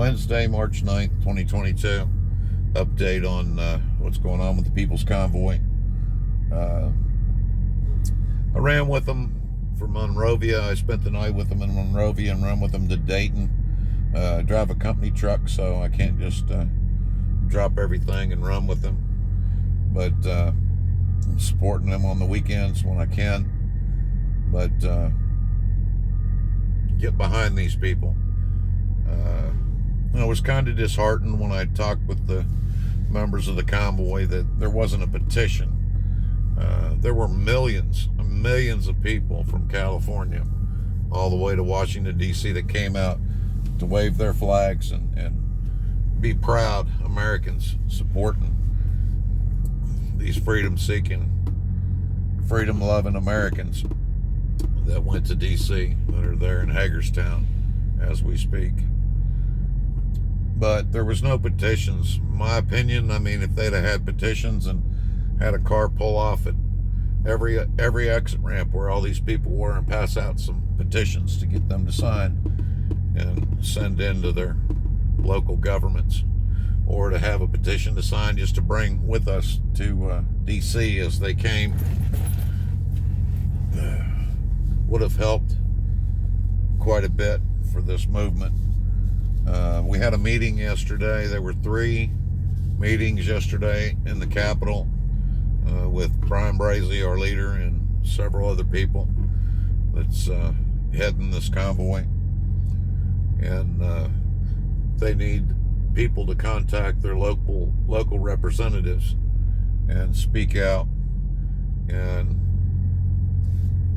Wednesday, March 9th, 2022. Update on what's going on with the People's Convoy. I ran with them from Monrovia. I spent the night with them in Monrovia and ran with them to Dayton. I drive a company truck, so I can't just drop everything and run with them. But I'm supporting them on the weekends when I can. But get behind these people. I was kind of disheartened when I talked with the members of the convoy that there wasn't a petition. There were millions of people from California all the way to Washington, D.C. that came out to wave their flags and be proud Americans supporting these freedom-seeking, freedom-loving Americans that went to D.C. that are there in Hagerstown as we speak. But there was no petitions. My opinion, I mean, if they'd have had petitions and had a car pull off at every exit ramp where all these people were and pass out some petitions to get them to sign and send in to their local governments, or to have a petition to sign just to bring with us to D.C. as they came, would have helped quite a bit for this movement. We had a meeting yesterday. There were 3 meetings yesterday in the Capitol with Brian Brazee, our leader, and several other people that's heading this convoy. And they need people to contact their local representatives and speak out and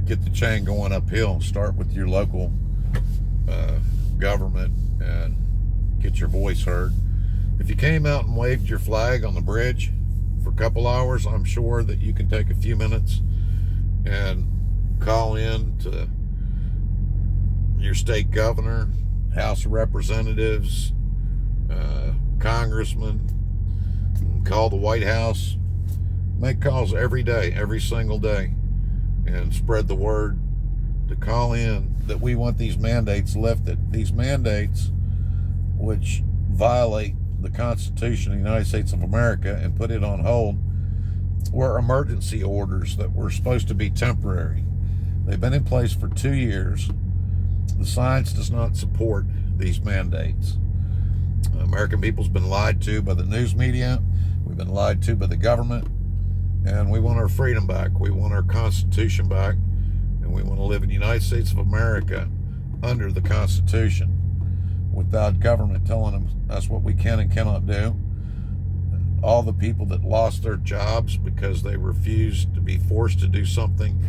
get the chain going uphill. Start with your local government and get your voice heard. If you came out and waved your flag on the bridge for a couple hours, I'm sure that you can take a few minutes and call in to your state governor, House of Representatives, congressman, call the White House, make calls every day, every single day, and spread the word to call in that we want these mandates lifted. These mandates, which violate the Constitution of the United States of America and put it on hold, were emergency orders that were supposed to be temporary. They've been in place for 2 years. The science does not support these mandates. American people's been lied to by the news media. We've been lied to by the government. And we want our freedom back. We want our Constitution back. And we want to live in the United States of America under the Constitution, without government telling us what we can and cannot do. All the people that lost their jobs because they refused to be forced to do something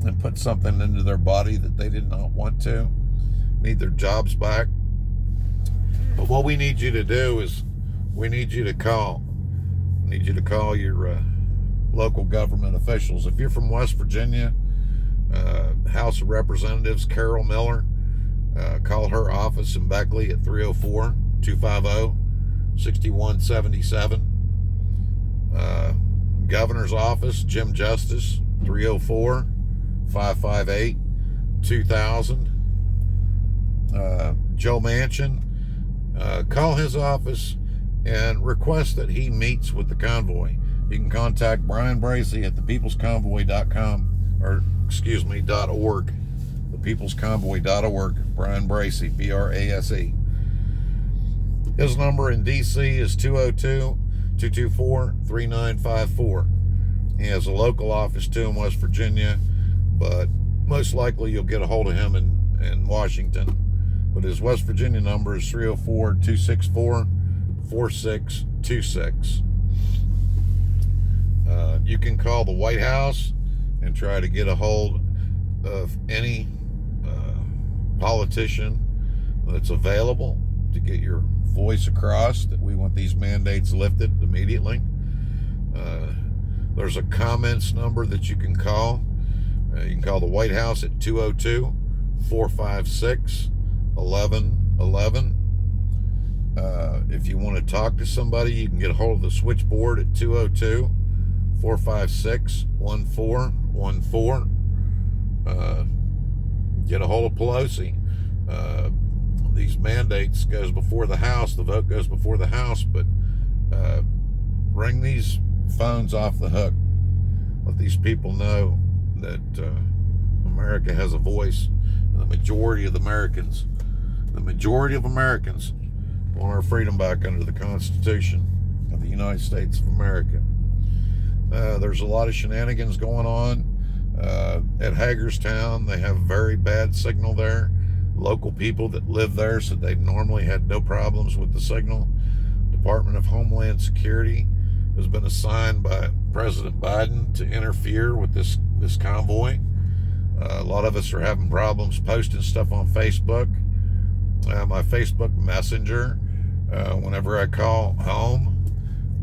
and put something into their body that they did not want to need their jobs back. But what we need you to do is we need you to call. We need you to call your local government officials. If you're from West Virginia, House of Representatives Carol Miller, call her office in Beckley at 304-250-6177. Governor's office, Jim Justice, 304-558-2000. Joe Manchin, call his office and request that he meets with the convoy. You can contact Brian Brazee at thepeoplesconvoy.com, or .org. thepeoplesconvoy.org. Brian Brazee, B-R-A-S-E. His number in D.C. is 202-224-3954. He has a local office too in West Virginia, but most likely you'll get a hold of him in Washington. But his West Virginia number is 304-264-4626. You can call the White House and try to get a hold of any politician that's available to get your voice across that we want these mandates lifted immediately. There's a comments number that you can call. You can call the White House at 202-456-1111. If you want to talk to somebody, you can get a hold of the switchboard at 202-456-1414. Get a hold of Pelosi. these mandates goes before the House, the vote goes before the House, but bring these phones off the hook. Let these people know that America has a voice, and the majority of Americans want our freedom back under the Constitution of the United States of America. There's a lot of shenanigans going on at Hagerstown. They have very bad signal there. Local people that live there said they normally had no problems with the signal. Department of Homeland Security has been assigned by President Biden to interfere with this convoy. A lot of us are having problems posting stuff on Facebook. My Facebook Messenger, whenever I call home,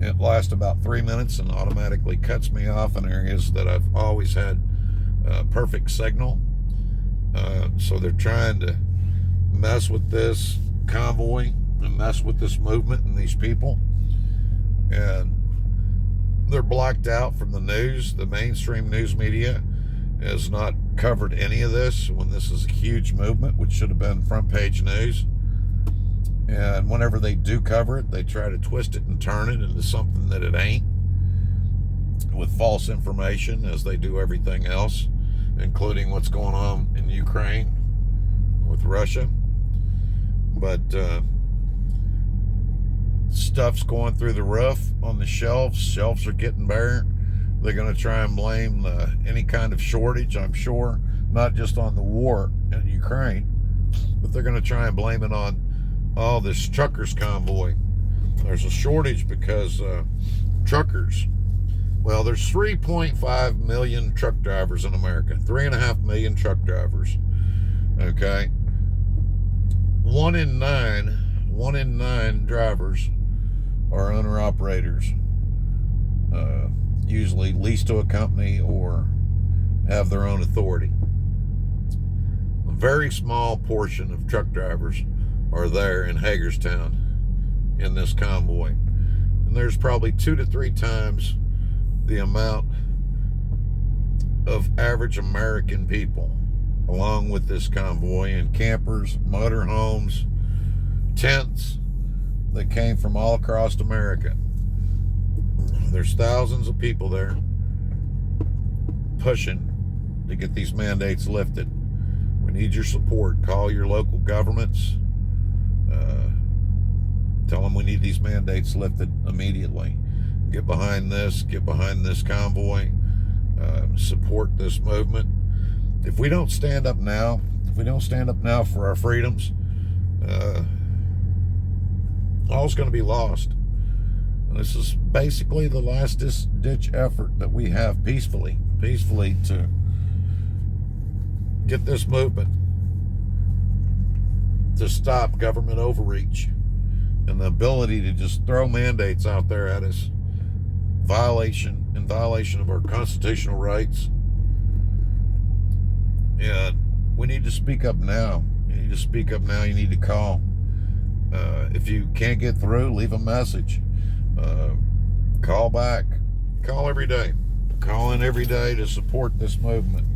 it lasts about 3 minutes and automatically cuts me off in areas that I've always had perfect signal. So they're trying to mess with this convoy and mess with this movement and these people. And they're blacked out from the news. The mainstream news media has not covered any of this when this is a huge movement, which should have been front page news. And whenever they do cover it, they try to twist it and turn it into something that it ain't, with false information, as they do everything else, including what's going on in Ukraine with Russia. But stuff's going through the roof on the shelves. Shelves are getting bare. They're going to try and blame any kind of shortage, I'm sure, not just on the war in Ukraine, but they're going to try and blame it on this truckers convoy. There's a shortage because truckers, well, there's 3.5 million truck drivers in America, 3.5 million truck drivers. Okay. One in nine drivers are owner-operators, usually leased to a company or have their own authority. A very small portion of truck drivers are there in Hagerstown in this convoy. And there's probably 2 to 3 times the amount of average American people along with this convoy, and campers, motorhomes, tents that came from all across America. There's thousands of people there pushing to get these mandates lifted. We need your support. Call your local governments. Tell them we need these mandates lifted immediately. Get behind this convoy. Support this movement. If we don't stand up now, for our freedoms, all's going to be lost. And this is basically the last ditch effort that we have peacefully to get this movement to stop government overreach and the ability to just throw mandates out there at us in violation of our constitutional rights. And we need to speak up now. You need to call. If you can't get through, leave a message. Call back. Call every day. Call in every day to support this movement.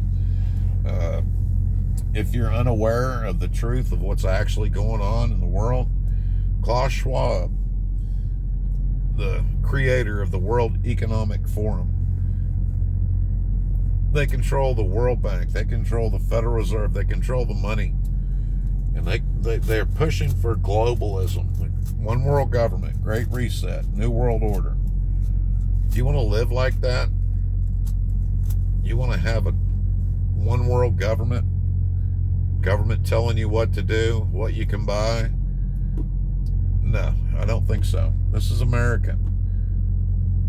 If you're unaware of the truth of what's actually going on in the world, Klaus Schwab, the creator of the World Economic Forum, they control the World Bank, they control the Federal Reserve, they control the money, and they're pushing for globalism, one world government, Great Reset, New World Order. Do you want to live like that? You want to have a one world government telling you what to do, what you can buy? No, I don't think so. This is America.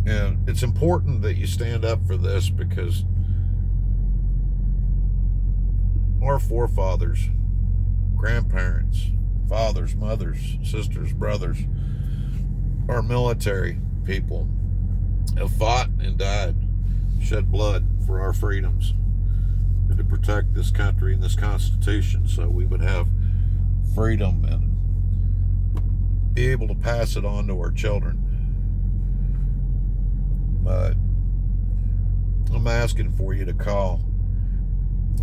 And it's important that you stand up for this, because our forefathers, grandparents, fathers, mothers, sisters, brothers, our military people have fought and died, shed blood for our freedoms and to protect this country and this Constitution, so we would have freedom and be able to pass it on to our children. But I'm asking for you to call.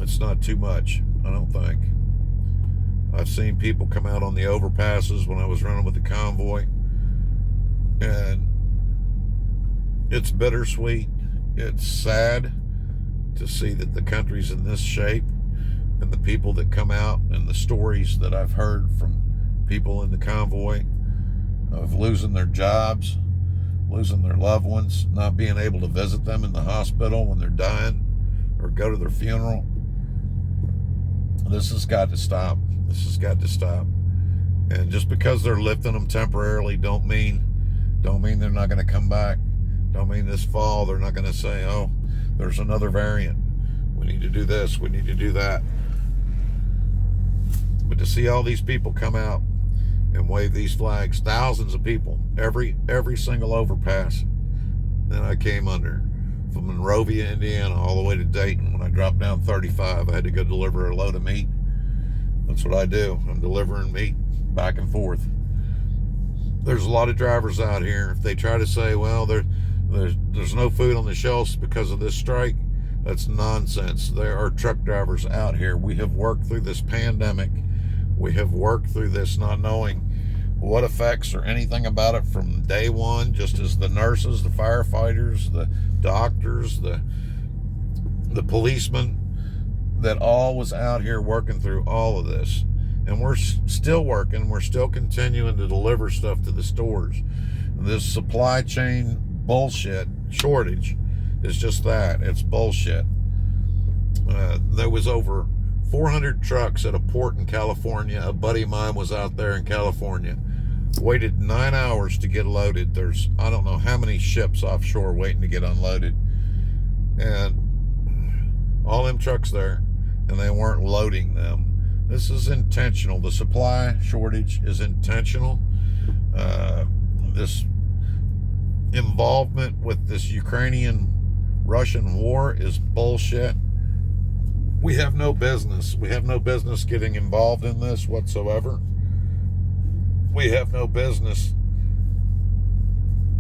It's not too much, I don't think. I've seen people come out on the overpasses when I was running with the convoy. And it's bittersweet. It's sad to see that the country's in this shape, and the people that come out and the stories that I've heard from people in the convoy of losing their jobs, losing their loved ones, not being able to visit them in the hospital when they're dying or go to their funeral. This has got to stop. This has got to stop. And just because they're lifting them temporarily don't mean they're not going to come back. Don't mean this fall they're not going to say, oh, there's another variant. We need to do this. We need to do that. But to see all these people come out and wave these flags, thousands of people, every single overpass that I came under, from Monrovia, Indiana, all the way to Dayton. When I dropped down 35, I had to go deliver a load of meat. That's what I do. I'm delivering meat back and forth. There's a lot of drivers out here. If they try to say, well, there's no food on the shelves because of this strike, that's nonsense. There are truck drivers out here. We have worked through this pandemic. We have worked through this not knowing what effects or anything about it from day one, just as the nurses, the firefighters, the doctors, the policemen, that all was out here working through all of this. And we're still working. We're still continuing to deliver stuff to the stores. This supply chain bullshit shortage is just that. It's bullshit. There was over 400 trucks at a port in California. A buddy of mine was out there in California. Waited 9 hours to get loaded. There's, I don't know how many ships offshore waiting to get unloaded. And all them trucks there, and they weren't loading them. This is intentional. The supply shortage is intentional. This involvement with this Ukrainian-Russian war is bullshit. We have no business. We have no business getting involved in this whatsoever. We have no business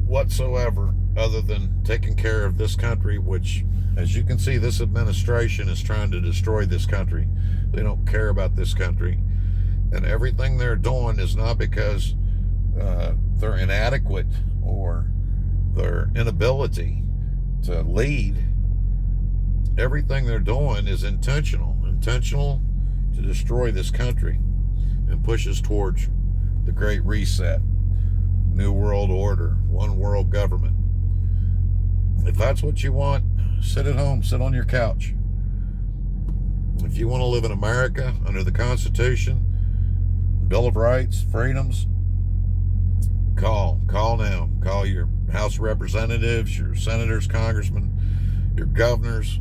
whatsoever other than taking care of this country, which, as you can see, this administration is trying to destroy this country. They don't care about this country. And everything they're doing is not because they're inadequate or their inability to lead. Everything they're doing is intentional to destroy this country and push us towards the Great Reset, New World Order, one world government. If that's what you want, sit at home, sit on your couch. If you want to live in America under the Constitution, Bill of Rights, freedoms, call now. Call your House representatives, your senators, congressmen, your governors.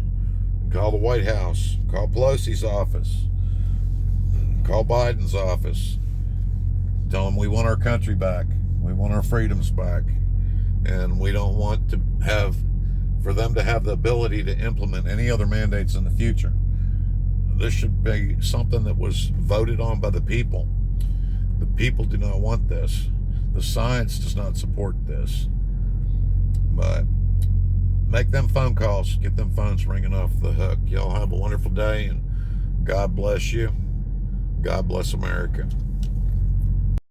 Call the White House. Call Pelosi's office. Call Biden's office. Tell them we want our country back. We want our freedoms back. And we don't want to for them to have the ability to implement any other mandates in the future. This should be something that was voted on by the people. The people do not want this. The science does not support this. But make them phone calls. Get them phones ringing off the hook. Y'all have a wonderful day, and God bless you. God bless America.